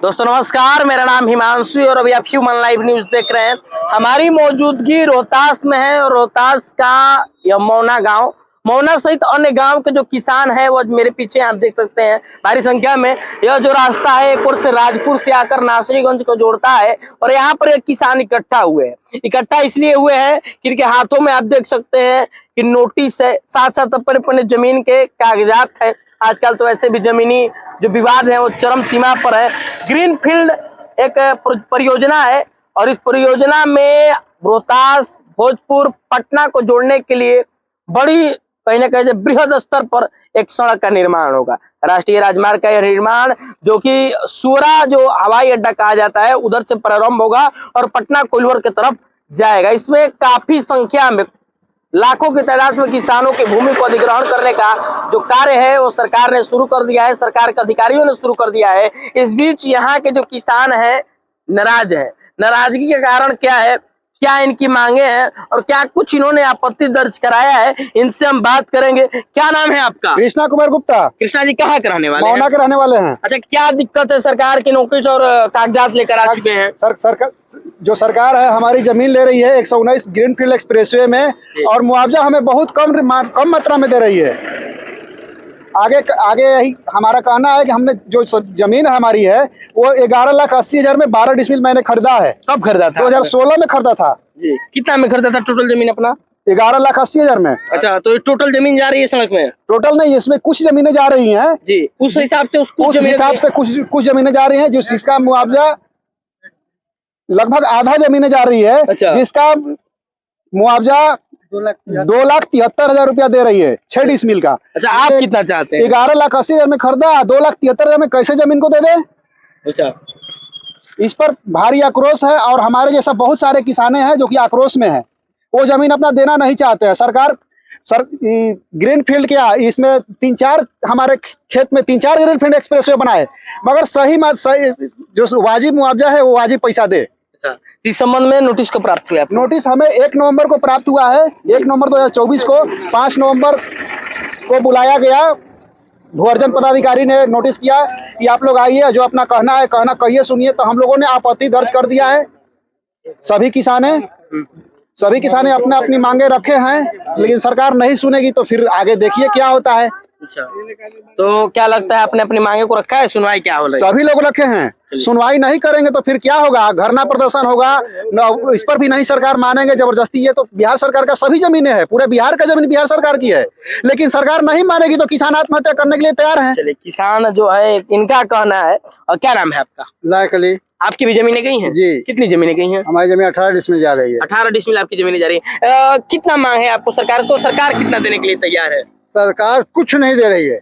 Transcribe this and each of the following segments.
दोस्तों नमस्कार, मेरा नाम हिमांशु और अभी आप ह्यूमन लाइव न्यूज देख रहे हैं। हमारी मौजूदगी रोहतास में है और रोहतास का यह मौना गांव, मौना सहित अन्य गांव के जो किसान हैं वो मेरे पीछे आप देख सकते हैं भारी संख्या में। यह जो रास्ता है एक ओर से राजपुर से आकर नासरीगंज को जोड़ता है और यहाँ पर एक किसान इकट्ठा हुए हैं। इकट्ठा इसलिए हुए हैं कि इनके हाथों में आप देख सकते हैं कि नोटिस है, साथ साथ अपने जमीन के कागजात है। आजकल तो ऐसे भी जमीनी जो विवाद है वो चरम सीमा पर है। ग्रीनफील्ड एक परियोजना है और इस परियोजना में रोहतास, भोजपुर, पटना को जोड़ने के लिए बड़ी कहीं ना कहीं बृहद स्तर पर एक सड़क का निर्माण होगा। राष्ट्रीय राजमार्ग का यह निर्माण जो कि सूरा जो हवाई अड्डा कहा जाता है उधर से प्रारंभ होगा और पटना कोइलवर की तरफ जाएगा। इसमें काफी संख्या में लाखों की तादाद में किसानों की भूमि को अधिग्रहण करने का जो कार्य है वो सरकार ने शुरू कर दिया है, सरकार के अधिकारियों ने शुरू कर दिया है। इस बीच यहाँ के जो किसान हैं नाराज है। नाराजगी के कारण क्या है, क्या इनकी मांगे हैं और क्या कुछ इन्होंने आपत्ति दर्ज कराया है, इनसे हम बात करेंगे। क्या नाम है आपका? कृष्णा कुमार गुप्ता। कृष्णा जी कहाँ के रहने वाले हैं? मौना के रहने वाले हैं। अच्छा, क्या दिक्कत है? सरकार की नोटिस और कागजात लेकर आ चुके हैं। जो सरकार है हमारी जमीन ले रही है 119 ग्रीनफील्ड एक्सप्रेसवे में और मुआवजा हमें बहुत कम मात्रा में दे रही है। आगे यही हमारा कहना है कि हमने जो जमीन हमारी है वो 11,80,000 में 12 डिसमिल मैंने खरीदा है। कब खरीदा था? 2016 में खरीदा था जी। कितना में खरीदा था टोटल जमीन अपना? 11,80,000 में। अच्छा, तो टोटल जमीन जा रही है सड़क में? टोटल नहीं, इसमें कुछ जमीनें जा रही हैं जी। उस हिसाब से कुछ जमीनें जा रही हैं जिसका मुआवजा लगभग आधा जमीनें जा रही है। अच्छा। जिसका मुआवजा 2,73,000 रुपया दे रही है 6 डिसमिल का। अच्छा, आप कितना चाहते हैं? 11,80,000 में खरीदा, 2,73,000 में कैसे जमीन को दे दे? अच्छा, इस पर भारी आक्रोश है और हमारे जैसा बहुत सारे किसाने हैं जो कि आक्रोश में हैं। वो जमीन अपना देना नहीं चाहते हैं। सरकार ग्रीनफील्ड क्या इसमें 3-4 हमारे खेत में 3-4 ग्रीनफील्ड एक्सप्रेसवे बनाए, मगर सही जो वाजिब मुआवजा है वो वाजिब पैसा दे। इस संबंध में नोटिस को प्राप्त हुआ? नोटिस हमें 1 नवंबर को प्राप्त हुआ है। 1 नवंबर 2024 को 5 नवंबर को बुलाया गया। भूअर्जन पदाधिकारी ने नोटिस किया कि आप लोग आइए, जो अपना कहना है कहना कहिए, सुनिए। तो हम लोगों ने आपत्ति दर्ज कर दिया है। सभी किसाने अपने अपनी मांगे रखे हैं, लेकिन सरकार नहीं सुनेगी तो फिर आगे देखिए क्या होता है। अच्छा, तो क्या लगता है आपने अपनी मांगे को रखा है? सुनवाई क्या हो रही है? सभी लोग रखे हैं। सुनवाई नहीं करेंगे तो फिर क्या होगा? धरना प्रदर्शन होगा। इस पर भी नहीं सरकार मानेंगे जबरदस्ती। ये तो बिहार सरकार का सभी जमीनें हैं, पूरे बिहार का जमीन बिहार सरकार की है, लेकिन सरकार नहीं मानेगी तो किसान आत्महत्या करने के लिए तैयार हैं। चलिए, किसान जो है इनका कहना है। और क्या नाम है आपका? लायक अली। आपकी भी जमीनें गई हैं? जी। कितनी जमीनें गई हैं? हमारी जमीन 18 डिसमिल जा रही है। 18 डिसमिल आपकी जमीनें जा रही है। कितना मांग है आपको सरकार को? सरकार कितना देने के लिए तैयार है? सरकार कुछ नहीं दे रही है,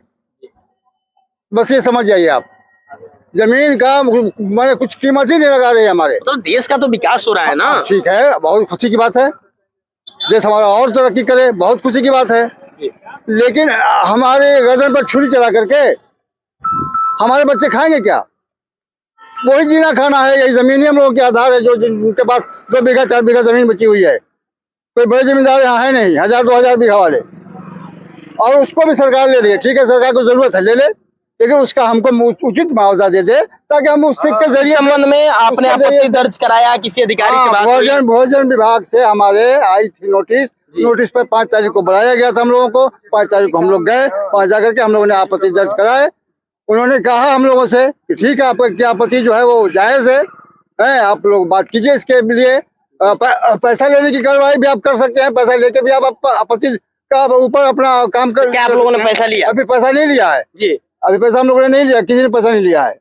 बस ये समझ जाइए आप। जमीन का मैंने कुछ कीमत ही नहीं लगा रही है हमारे। तो देश का तो विकास हो रहा है ना। ठीक है, बहुत खुशी की बात है, देश हमारा और तरक्की करे, बहुत खुशी की बात है। लेकिन हमारे गर्दन पर छुरी चला करके हमारे बच्चे खाएंगे क्या? वही जीना खाना है। यही जमीन हम लोगों के आधार है। जो जिनके पास 2 बीघा 4 बीघा जमीन बची हुई है, कोई बड़े जमींदार यहाँ है नहीं, 1000-2000 बीघा वाले, और उसको भी सरकार ले रही है। ठीक है, सरकार को जरूरत है, ले ले, लेकिन उसका हमको उचित मुआवजा दे दे ताकि हम उसके जरिए। संबंध में आपने आपत्ति दर्ज कराया किसी अधिकारी से बात? भोजन विभाग से हमारे आई थी नोटिस पर 5 तारीख को बुलाया गया था हम लोगों को। 5 तारीख को हम लोग गए, वहाँ जाकर के हम लोगों ने आपत्ति दर्ज कराए। उन्होंने कहा हम लोगों से कि ठीक है, आपकी आपत्ति जो है वो जायज है, आप लोग बात कीजिए। इसके लिए पैसा लेने की कार्रवाई भी आप कर सकते हैं। पैसा लेके भी आप आपत्ति का ऊपर अपना काम कर। क्या आप लोगों ने पैसा लिया? अभी पैसा नहीं लिया है जी। अभी पैसा हम लोगों ने नहीं लिया, किसी ने पैसा नहीं लिया है।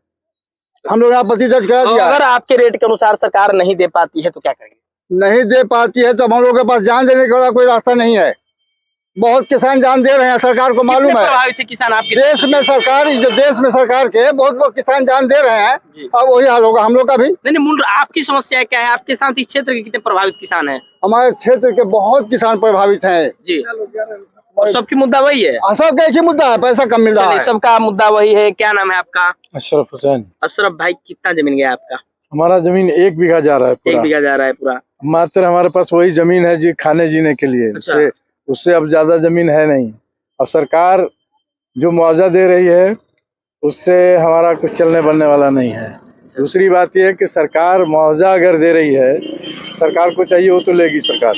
हम लोगों ने आपत्ति दर्ज करा दिया। अगर आपके रेट के अनुसार सरकार नहीं दे पाती है तो क्या करेंगे? नहीं दे पाती है तो हम लोगों के पास जान देने का कोई रास्ता नहीं है। बहुत किसान जान दे रहे हैं, सरकार को मालूम है। प्रभावित है किसान आपके देश में सरकार के बहुत लोग किसान जान दे रहे हैं। अब वही हाल होगा हम लोग का भी। नहीं, आपकी समस्या क्या है? आपके साथ इस क्षेत्र के कितने प्रभावित किसान हैं? हमारे क्षेत्र के बहुत किसान प्रभावित हैं जी। और सबकी मुद्दा वही है? सबका एक ही मुद्दा है, पैसा कम मिल रहा है। सबका मुद्दा वही है। क्या नाम है आपका? अशरफ हुसैन। अशरफ भाई, कितना जमीन गया आपका? हमारा जमीन 1 बीघा जा रहा है पूरा। 1 बीघा जा रहा है पूरा? मात्र हमारे पास वही जमीन है जी, खाने जीने के लिए। अच्छा। उससे अब ज्यादा जमीन है नहीं, और सरकार जो मुआवजा दे रही है उससे हमारा कुछ चलने बनने वाला नहीं है। दूसरी बात यह है कि सरकार मुआवजा अगर दे रही है, सरकार को चाहिए वो तो लेगी सरकार,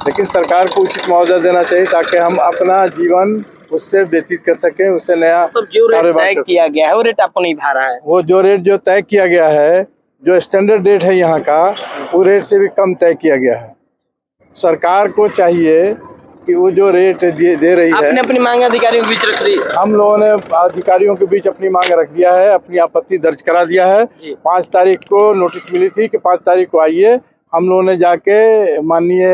लेकिन सरकार को उचित मुआवजा देना चाहिए ताकि हम अपना जीवन उससे व्यतीत कर सकें, उससे नया तो जो रेट तय किया गया है वो रेट आपको नहीं भा रहा है। वो जो रेट जो तय किया गया है, जो स्टैंडर्ड रेट है यहाँ का, वो रेट से भी कम तय किया गया है। सरकार को चाहिए कि वो जो रेट दे रही है, आपने अपनी मांग अधिकारियों के बीच रख दी। हम लोगों ने अधिकारियों के बीच अपनी मांग रख दिया है, अपनी आपत्ति दर्ज करा दिया है। 5 तारीख को नोटिस मिली थी कि 5 तारीख को आइए। हम लोगों ने जाके माननीय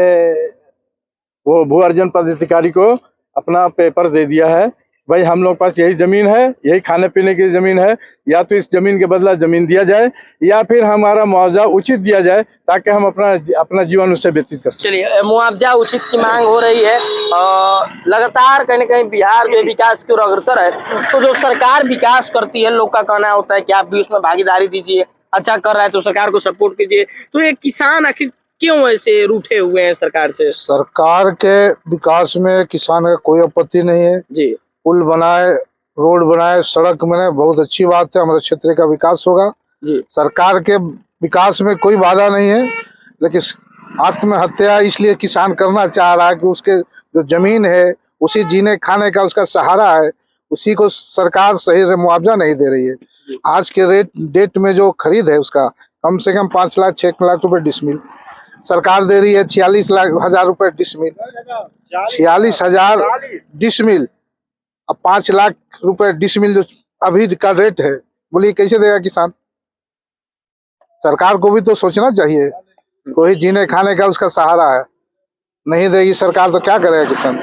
वो भू अर्जन पदाधिकारी को अपना पेपर दे दिया है, भाई हम लोग पास यही जमीन है, यही खाने पीने की जमीन है, या तो इस जमीन के बदला जमीन दिया जाए या फिर हमारा मुआवजा उचित दिया जाए ताकि हम अपना जीवन उससे व्यतीत कर सकें। चलिए, मुआवजा उचित की मांग हो रही है और लगातार कहीं न कहीं बिहार जो विकास की ओर अग्रसर है। तो जो सरकार विकास करती है, लोग का कहना होता है कि आप भी उसमें भागीदारी दीजिए, अच्छा कर रहा है तो सरकार को सपोर्ट कीजिए। तो ये किसान आखिर क्यों ऐसे रूठे हुए हैं सरकार से? सरकार के विकास में किसान का कोई आपत्ति नहीं है जी। पुल बनाए, रोड बनाए, सड़क बने, बहुत अच्छी बात है, हमारे क्षेत्र का विकास होगा जी। सरकार के विकास में कोई बाधा नहीं है, लेकिन आत्महत्या इसलिए किसान करना चाह रहा है कि उसके जो जमीन है उसी जीने खाने का उसका सहारा है, उसी को सरकार सही मुआवजा नहीं दे रही है। आज के डेट में जो खरीद है उसका कम से कम 5 लाख 6 लाख रुपए डिसमिल सरकार दे रही है। 46,000 रुपए डिसमिल, 46,000 डिसमिल, अब 5 लाख रुपए डिसमिल जो अभी का रेट है, बोलिए कैसे देगा किसान? सरकार को भी तो सोचना चाहिए, कोई जीने खाने का उसका सहारा है, नहीं देगी सरकार तो क्या करेगा किसान?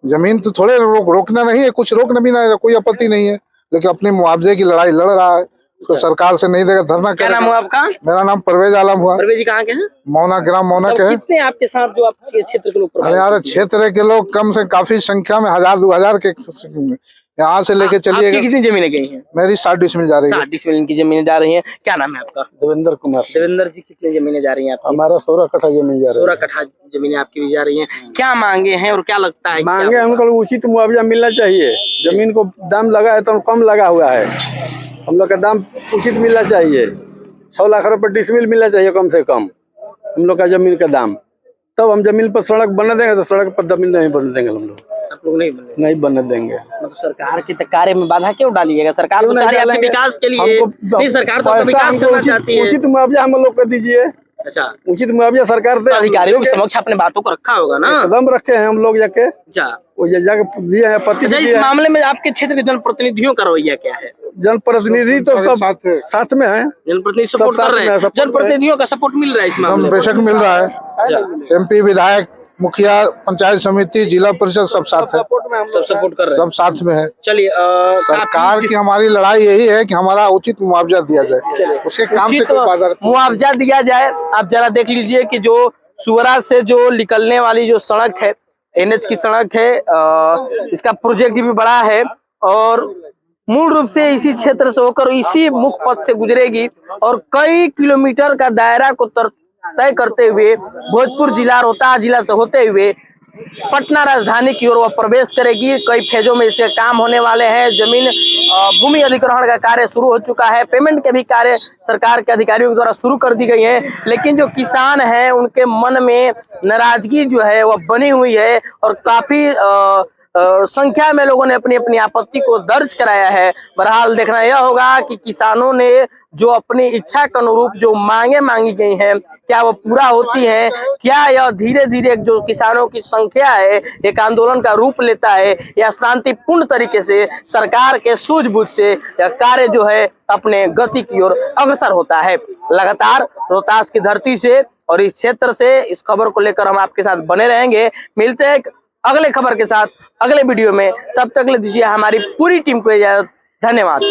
जमीन तो थोड़े रोकना नहीं है, कुछ रोकना भी नहीं है, कोई आपत्ति नहीं है, लेकिन अपने मुआवजे की लड़ाई लड़ रहा है, तो सरकार से नहीं देगा, धरना क्या नाम हुआ आपका? मेरा नाम परवेज आलम हुआ। परवेज जी कहाँ के हैं? मौना ग्राम मौना के हैं। कितने आपके साथ जो आपके क्षेत्र के लोग? अरे यार, क्षेत्र के लोग कम से काफी संख्या में 1000-2000 के यहाँ से लेके चलिएगा। कितनी जमीनें गई हैं? मेरी 60 डिसमिल जा रही है। 60 डिसमिल की जमीनें जा रही हैं। क्या नाम है आपका? देवेंद्र कुमार। देवेंद्र जी, कितनी जमीनें जा रही हैं आपकी? हमारा 16 कट्ठा जमीन जा रही है। 16 कट्ठा जमीनें आपकी भी जा रही हैं। क्या मांगे हैं और क्या लगता है? मांगे हमको उचित मुआवजा मिलना चाहिए। जमीन को दाम लगा है तो कम लगा हुआ है, हम लोग का दाम उचित मिलना चाहिए। 6 लाख रुपए डिसमिल मिलना चाहिए कम से कम हम लोग का जमीन का दाम, तब हम जमीन पर सड़क बना देंगे। तो सड़क पर जमीन नहीं बन देंगे, हम लोग आप लोग नहीं बनने देंगे। मतलब सरकार के कार्य में बाधा क्यों डालिएगा? सरकार तो चाह रही है आपके विकास के लिए। नहीं, सरकार तो विकास करना चाहती है। उचित मुआवजा हम लोग को दीजिए। अच्छा, उचित मुआवजा सरकार दे। अधिकारियों के समक्ष अपने बातों को रखा होगा ना? कदम रखे हैं हम लोग जाके। अच्छा, वो जाके दिए हैं पति। अच्छा, इस मामले में आपके क्षेत्र के जनप्रतिनिधियों का रवैया क्या है? जनप्रतिनिधि तो सब साथ में है, जनप्रतिनिधि सपोर्ट कर रहे हैं। जनप्रतिनिधियों का सपोर्ट मिल रहा है इस मामले में? बेशक मिल रहा है। MP, विधायक, मुखिया, पंचायत समिति, जिला परिषद सब साथ है, सब सपोर्ट कर रहे हैं, सब साथ में है। चलिए, सरकार की हमारी लड़ाई यही है कि हमारा उचित मुआवजा दिया जाए, उसके काम से कोई बाधा नहीं। मुआवजा दिया जाए। आप जरा देख लीजिए कि जो सुवरा से जो निकलने वाली जो सड़क है, NH की सड़क है, इसका प्रोजेक्ट भी बड़ा है और मूल रूप से इसी क्षेत्र से होकर इसी मुख्य पथ से गुजरेगी और कई किलोमीटर का दायरा को तय करते हुए भोजपुर जिला, रोहतास जिला से होते हुए पटना राजधानी की ओर वह प्रवेश करेगी। कई फेजों में इसके काम होने वाले हैं। जमीन भूमि अधिग्रहण का कार्य शुरू हो चुका है। पेमेंट के भी कार्य सरकार के अधिकारियों के द्वारा शुरू कर दी गई है, लेकिन जो किसान हैं उनके मन में नाराजगी जो है वह बनी हुई है और काफी संख्या में लोगों ने अपनी अपनी आपत्ति को दर्ज कराया है। बहरहाल देखना यह होगा कि किसानों ने जो अपनी इच्छा के अनुरूप जो मांगे मांगी गई हैं, क्या वो पूरा होती हैं? क्या यह धीरे धीरे जो किसानों की संख्या है एक आंदोलन का रूप लेता है, या शांतिपूर्ण तरीके से सरकार के सूझबूझ से यह कार्य जो है अपने गति की ओर अग्रसर होता है? लगातार रोहतास की धरती से और इस क्षेत्र से इस खबर को लेकर हम आपके साथ बने रहेंगे। मिलते हैं अगले खबर के साथ अगले वीडियो में, तब तक ले दीजिए हमारी पूरी टीम को इजाजत। धन्यवाद।